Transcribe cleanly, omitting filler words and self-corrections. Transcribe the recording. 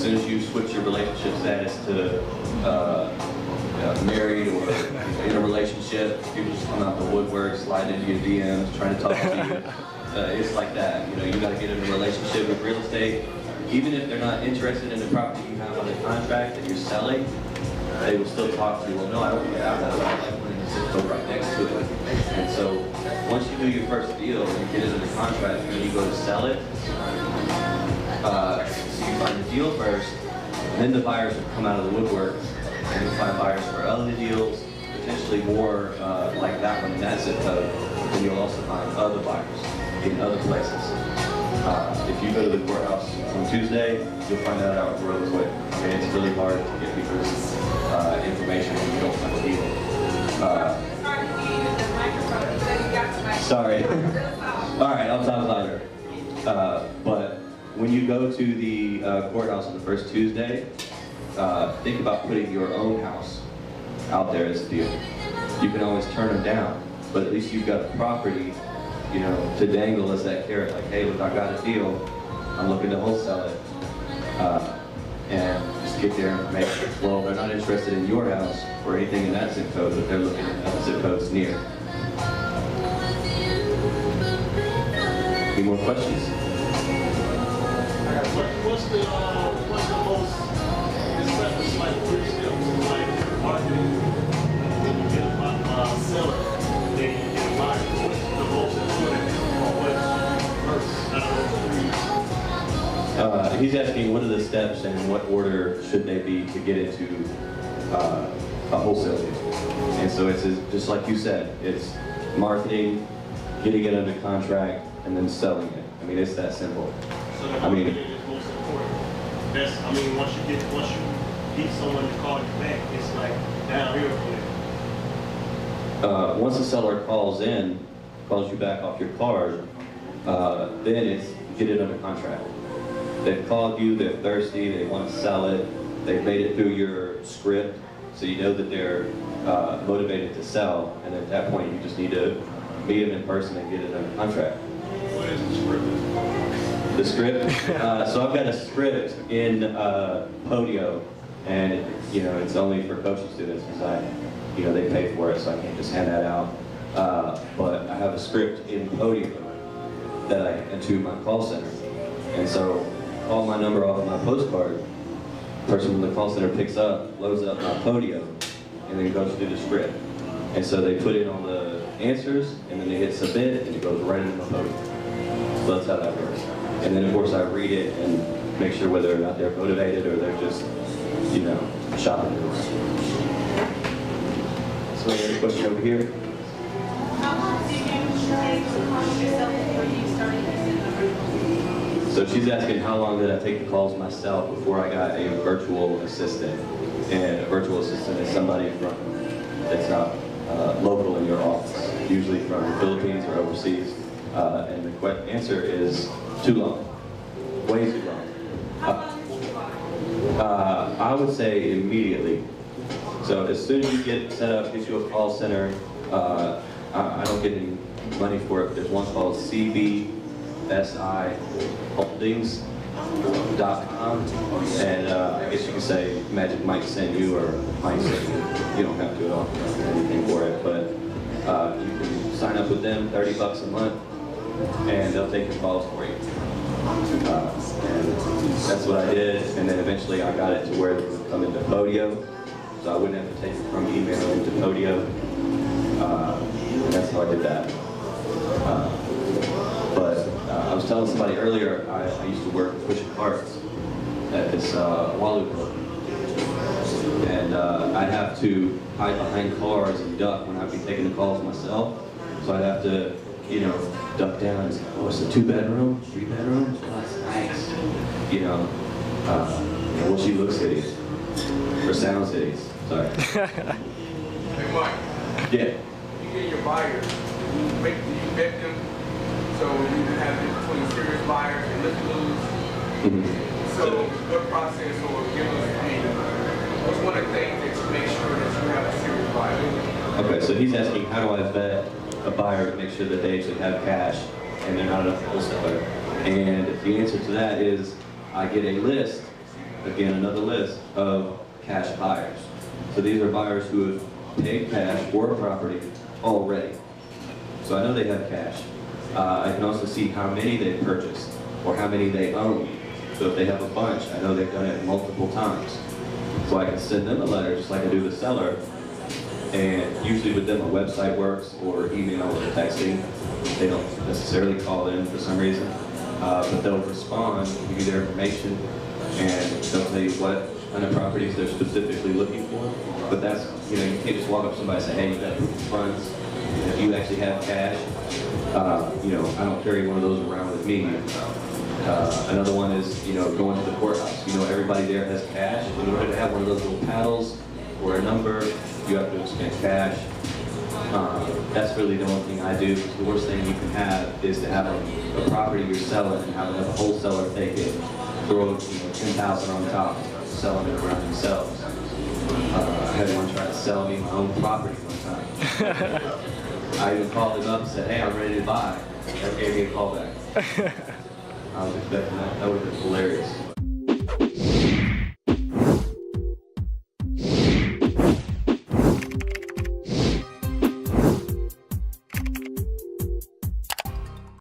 soon as you switch your relationship status to married or in a relationship, people just come out the woodwork, slide into your DMs, trying to talk to you. It's like that. You know, you got to get in a relationship with real estate. Even if they're not interested in the property you have on the contract that you're selling, they will still talk to you. Well, no, I don't want to have that. I like when it's just go right next to it. And so once you do your first deal and you get into the contract and you go to sell it, so you find the deal first, and then the buyers will come out of the woodwork, and you find buyers for other deals, potentially more like that one in that zip code, and you'll also find other buyers in other places. If you go to the courthouse on Tuesday, you'll find that out real quick. Okay, it's really hard to get people's information when you don't have a deal. Sorry. All right, I'll talk louder. But when you go to the courthouse on the first Tuesday, think about putting your own house out there as a deal. You can always turn them down, but at least you've got a property, you know, to dangle as that carrot, like, hey, look, I got a deal, I'm looking to wholesale it. And just get their information. Well, they're not interested in your house or anything in that zip code, but they're looking at other zip codes near. Any more questions? What's the most deceptive, like, 3 steps, like marketing, then you get a seller, then you get a buyer? What's the most important, or what's first? He's asking what are the steps and in what order should they be to get into a wholesale deal. And so it's just like you said, it's marketing, getting it under contract, and then selling it. I mean, it's that simple. So the marketing is most important. That's, I mean, once you get someone to call you back, it's like downhill from there. Once the seller calls you back off your card, then it's get it under contract. They've called you, they're thirsty, they want to sell it, they've made it through your script, so you know that they're motivated to sell, and at that point you just need to meet them in person and get it under contract. What is the script? The script? So I've got a script in Podio, and you know, it's only for coaching students because they pay for it, so I can't just hand that out. But I have a script in Podio that I enter my call center, and so call my number off of my postcard. The person from the call center picks up, loads up my Podio, and then goes through the script. And so they put in all the answers, and then they hit submit, and it goes right into my Podio. So that's how that works. And then of course I read it and make sure whether or not they're motivated or they're just, you know, shopping. So any other question over here? How long did you take to call yourself before you started using the virtual? So she's asking how long did I take the calls myself before I got a virtual assistant. And a virtual assistant is somebody that's not local in your office, usually from the Philippines or overseas. And the answer is too long, way too long. How long did you buy? I would say immediately. So as soon as you get set up, get you a call center, I don't get any money for it. There's one called cbsiholdings.com, and I guess you can say Magic might send you or might send you. You don't have to at all anything for it, but you can sign up with them, $30 a month, and they'll take your calls for you. And that's what I did, and then eventually I got it to where it would come into Podio, so I wouldn't have to take it from email into Podio. And that's how I did that. But I was telling somebody earlier, I used to work pushing carts at this Walu club. And I'd have to hide behind cars and duck when I'd be taking the calls myself. So I'd have to, you know, duck down and say, oh, it's a 2-bedroom, 3 bedrooms? Oh, that's nice. You know, well, she looks hideous. Or sounds hideous. Sorry. Hey, Mike. Yeah. You get your buyers, you vet them, so you can have it between serious buyers and look-a-loos. Mm-hmm. So what process, or give us, I mean, what's one of the things that you make sure that you have a serious buyer? Okay, so he's asking how do I vet a buyer to make sure that they actually have cash and they're not a wholesaler. And the answer to that is I get a list again, another list of cash buyers. So these are buyers who have paid cash for a property already. So I know they have cash. I can also see how many they've purchased or how many they own. So if they have a bunch, I know they've done it multiple times. So I can send them a letter just like I do the seller. And usually with them a website works or email or texting. They don't necessarily call in for some reason. But they'll respond, give you their information, and they'll tell you what kind of properties they're specifically looking for. But that's, you know, you can't just walk up to somebody and say, hey, you got proof of funds. If you actually have cash, you know, I don't carry one of those around with me. Another one is, you know, going to the courthouse. You know, everybody there has cash. In order to have one of those little paddles or a number, you have to expend cash. That's really the only thing I do, because the worst thing you can have is to have a property you're selling and have another wholesaler take it, throw, you know, $10,000 on top, selling it around themselves. I had one try to sell me my own property one time. I even called them up and said, hey, I'm ready to buy. They gave me a call back. I was expecting that. That would have been hilarious.